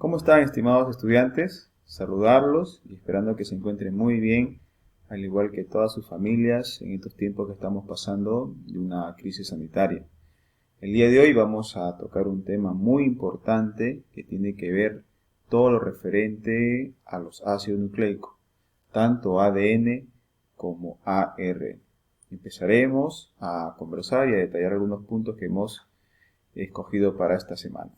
¿Cómo están, estimados estudiantes? Saludarlos y esperando que se encuentren muy bien, al igual que todas sus familias en estos tiempos que estamos pasando de una crisis sanitaria. El día de hoy vamos a tocar un tema muy importante que tiene que ver todo lo referente a los ácidos nucleicos, tanto ADN como ARN. Empezaremos a conversar y a detallar algunos puntos que hemos escogido para esta semana.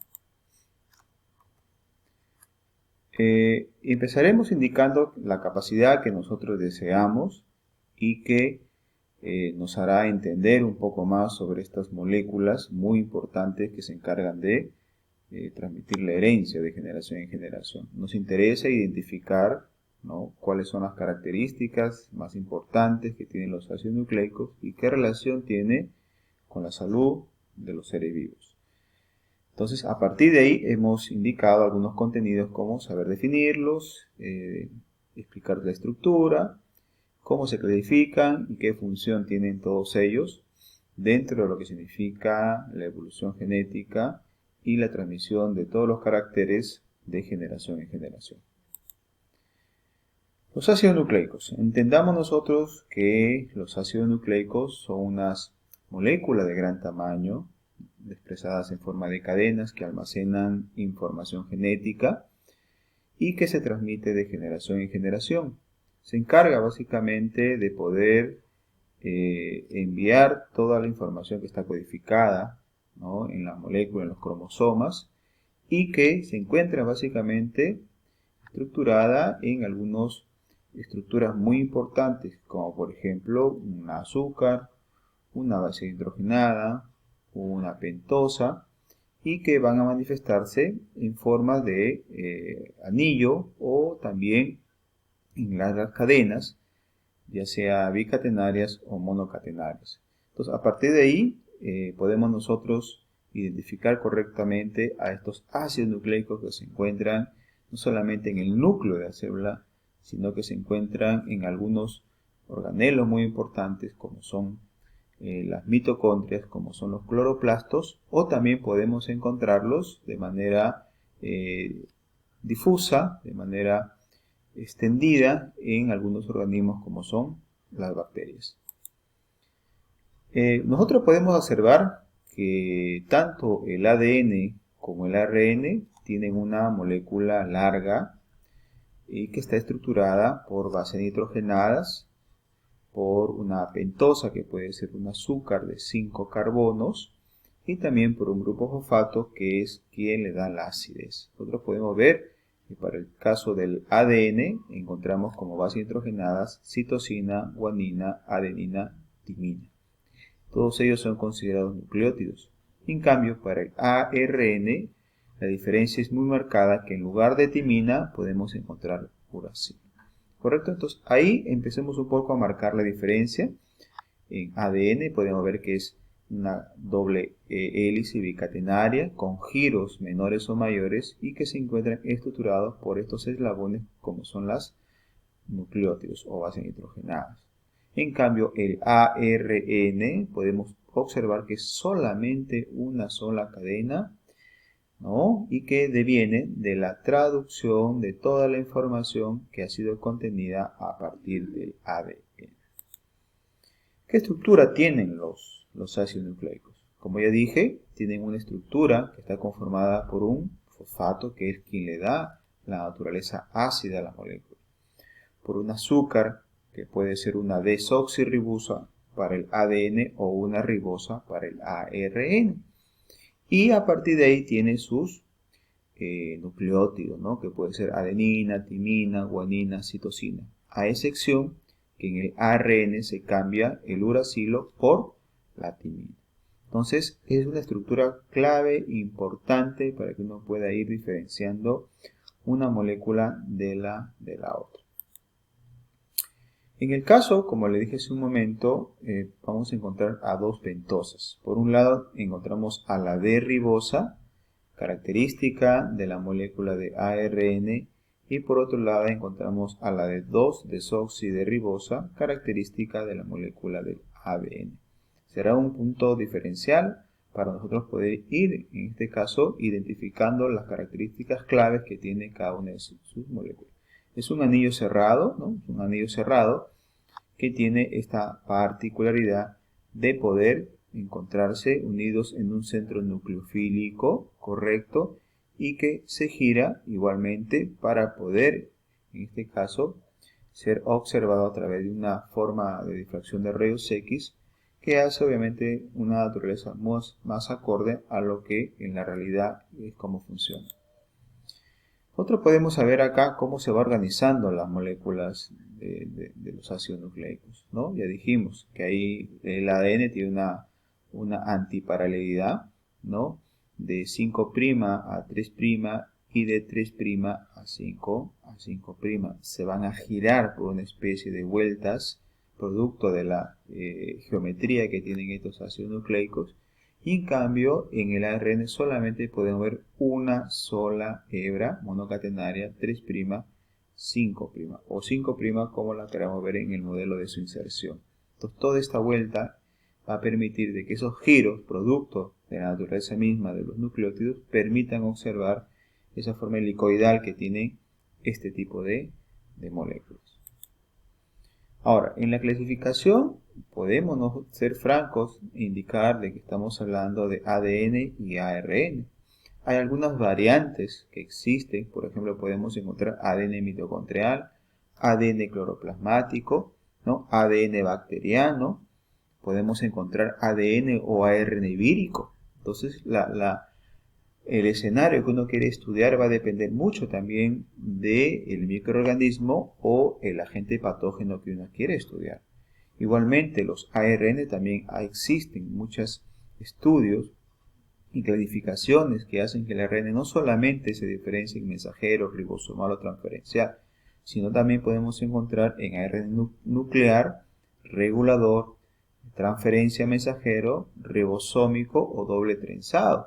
Empezaremos indicando la capacidad que nosotros deseamos y que nos hará entender un poco más sobre estas moléculas muy importantes que se encargan de transmitir la herencia de generación en generación. Nos interesa identificar, ¿no?, cuáles son las características más importantes que tienen los ácidos nucleicos y qué relación tiene con la salud de los seres vivos. Entonces, a partir de ahí hemos indicado algunos contenidos como saber definirlos, explicar la estructura, cómo se clasifican y qué función tienen todos ellos dentro de lo que significa la evolución genética y la transmisión de todos los caracteres de generación en generación. Los ácidos nucleicos. Entendamos nosotros que los ácidos nucleicos son unas moléculas de gran tamaño, expresadas en forma de cadenas que almacenan información genética y que se transmite de generación en generación. Se encarga básicamente de poder enviar toda la información que está codificada, ¿no?, en la molécula, en los cromosomas, y que se encuentra básicamente estructurada en algunas estructuras muy importantes, como por ejemplo un azúcar, una base hidrogenada, una pentosa, y que van a manifestarse en forma de anillo o también en largas cadenas, ya sea bicatenarias o monocatenarias. Entonces, a partir de ahí podemos nosotros identificar correctamente a estos ácidos nucleicos que se encuentran no solamente en el núcleo de la célula, sino que se encuentran en algunos organelos muy importantes como son las mitocondrias, como son los cloroplastos, o también podemos encontrarlos de manera difusa, de manera extendida en algunos organismos como son las bacterias. Nosotros podemos observar que tanto el ADN como el ARN tienen una molécula larga y que está estructurada por bases nitrogenadas, por una pentosa que puede ser un azúcar de 5 carbonos y también por un grupo fosfato que es quien le da la acidez. Nosotros podemos ver que para el caso del ADN encontramos como bases nitrogenadas citosina, guanina, adenina, timina. Todos ellos son considerados nucleótidos. En cambio, para el ARN la diferencia es muy marcada, que en lugar de timina podemos encontrar uracilo. ¿Correcto? Entonces ahí empecemos un poco a marcar la diferencia. En ADN podemos ver que es una doble hélice bicatenaria con giros menores o mayores y que se encuentran estructurados por estos eslabones como son las nucleótidos o bases nitrogenadas. En cambio, el ARN podemos observar que es solamente una sola cadena, ¿no?, y que deviene de la traducción de toda la información que ha sido contenida a partir del ADN. ¿Qué estructura tienen los ácidos nucleicos? Como ya dije, tienen una estructura que está conformada por un fosfato, que es quien le da la naturaleza ácida a la molécula, por un azúcar, que puede ser una desoxirribosa para el ADN o una ribosa para el ARN. Y a partir de ahí tiene sus nucleótidos, ¿no?, que puede ser adenina, timina, guanina, citosina, a excepción que en el ARN se cambia el uracilo por la timina. Entonces es una estructura clave, importante, para que uno pueda ir diferenciando una molécula de la otra. En el caso, como le dije hace un momento, vamos a encontrar a dos pentosas. Por un lado encontramos a la D-ribosa, característica de la molécula de ARN, y por otro lado encontramos a la de 2-desoxideribosa, característica de la molécula del ADN. Será un punto diferencial para nosotros poder ir, en este caso, identificando las características claves que tiene cada una de sus moléculas. Es un anillo cerrado, ¿no? Es un anillo cerrado que tiene esta particularidad de poder encontrarse unidos en un centro nucleofílico correcto y que se gira igualmente para poder, en este caso, ser observado a través de una forma de difracción de rayos X que hace obviamente una naturaleza más acorde a lo que en la realidad es cómo funciona. Nosotros podemos saber acá cómo se va organizando las moléculas de los ácidos nucleicos, ¿no? Ya dijimos que ahí el ADN tiene una antiparalelidad, ¿no? De 5' a 3' y de 3' a 5 se van a girar por una especie de vueltas producto de la geometría que tienen estos ácidos nucleicos. Y en cambio, en el ARN solamente podemos ver una sola hebra monocatenaria 3', 5' o 5' como la queramos ver en el modelo de su inserción. Entonces, toda esta vuelta va a permitir de que esos giros, producto de la naturaleza misma de los nucleótidos, permitan observar esa forma helicoidal que tiene este tipo de moléculas. Ahora, en la clasificación podemos no ser francos e indicar de que estamos hablando de ADN y ARN. Hay algunas variantes que existen, por ejemplo podemos encontrar ADN mitocondrial, ADN cloroplasmático, ¿no? ADN bacteriano, podemos encontrar ADN o ARN vírico. Entonces el escenario que uno quiere estudiar va a depender mucho también del microorganismo o el agente patógeno que uno quiere estudiar. Igualmente, los ARN también existen muchos estudios y clasificaciones que hacen que el ARN no solamente se diferencie en mensajero, ribosomal o transferencial, sino también podemos encontrar en ARN nuclear, regulador, transferencia mensajero, ribosómico o doble trenzado,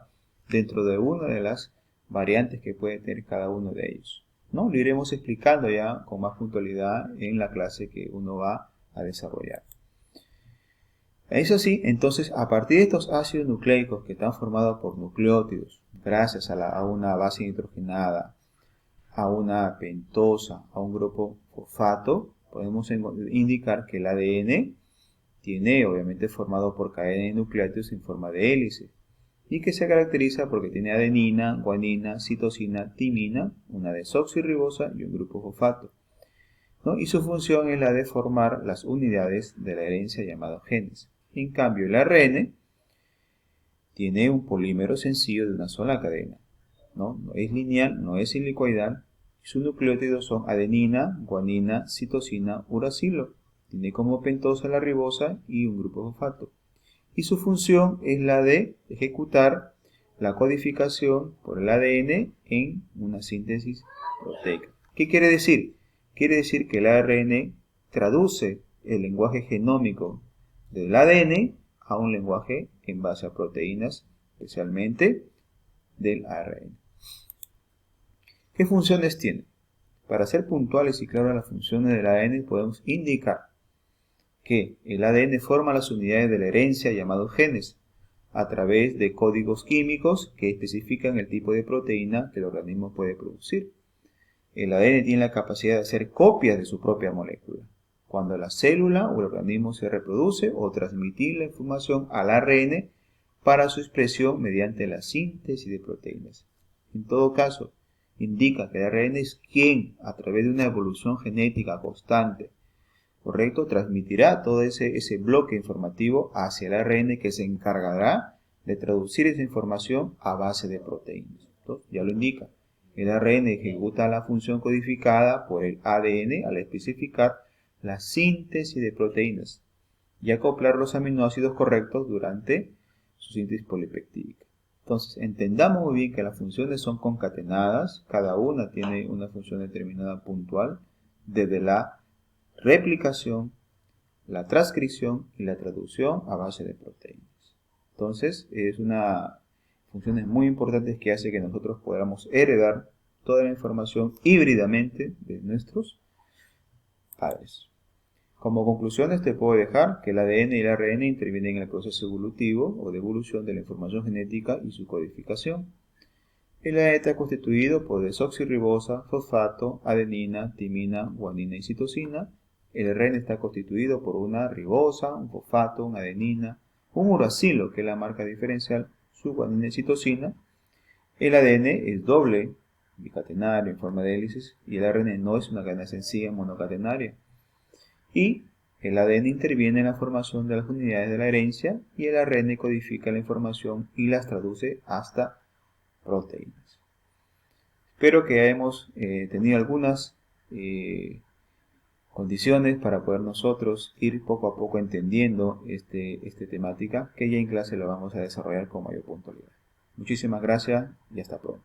dentro de una de las variantes que puede tener cada uno de ellos, ¿no? Lo iremos explicando ya con más puntualidad en la clase que uno va a desarrollar. Eso sí, entonces a partir de estos ácidos nucleicos que están formados por nucleótidos, gracias a una base nitrogenada, a una pentosa, a un grupo fosfato, podemos indicar que el ADN tiene obviamente formado por cadena de nucleótidos en forma de hélice y que se caracteriza porque tiene adenina, guanina, citosina, timina, una desoxirribosa y un grupo fosfato, ¿no? Y su función es la de formar las unidades de la herencia llamadas genes. En cambio, el ARN tiene un polímero sencillo de una sola cadena, ¿no? No es lineal, no es helicoidal. Sus nucleótidos son adenina, guanina, citosina, uracilo. Tiene como pentosa la ribosa y un grupo fosfato. Y su función es la de ejecutar la codificación por el ADN en una síntesis proteica. ¿Qué quiere decir? Quiere decir que el ARN traduce el lenguaje genómico del ADN a un lenguaje en base a proteínas, especialmente del ARN. ¿Qué funciones tiene? Para ser puntuales y claras las funciones del ADN podemos indicar que el ADN forma las unidades de la herencia llamados genes a través de códigos químicos que especifican el tipo de proteína que el organismo puede producir. El ADN tiene la capacidad de hacer copias de su propia molécula cuando la célula o el organismo se reproduce o transmitir la información al ARN para su expresión mediante la síntesis de proteínas. En todo caso, indica que el ARN es quien, a través de una evolución genética constante, ¿correcto?, transmitirá todo ese bloque informativo hacia el ARN que se encargará de traducir esa información a base de proteínas. Entonces, ya lo indica. El ARN ejecuta la función codificada por el ADN al especificar la síntesis de proteínas y acoplar los aminoácidos correctos durante su síntesis polipeptídica. Entonces, entendamos muy bien que las funciones son concatenadas, cada una tiene una función determinada puntual, desde la replicación, la transcripción y la traducción a base de proteínas. Entonces, es una funciones muy importantes que hace que nosotros podamos heredar toda la información híbridamente de nuestros padres. Como conclusiones te puedo dejar que el ADN y el ARN intervienen en el proceso evolutivo o de evolución de la información genética y su codificación. El ADN está constituido por desoxirribosa, fosfato, adenina, timina, guanina y citosina. El ARN está constituido por una ribosa, un fosfato, una adenina, un uracilo, que es la marca diferencial, su guanina y citosina. El ADN es doble, bicatenario en forma de hélices, y el ARN no es una cadena sencilla monocatenaria. Y el ADN interviene en la formación de las unidades de la herencia y el ARN codifica la información y las traduce hasta proteínas. Espero que hayamos tenido algunas condiciones para poder nosotros ir poco a poco entendiendo esta temática, que ya en clase lo vamos a desarrollar con mayor puntualidad. Muchísimas gracias y hasta pronto.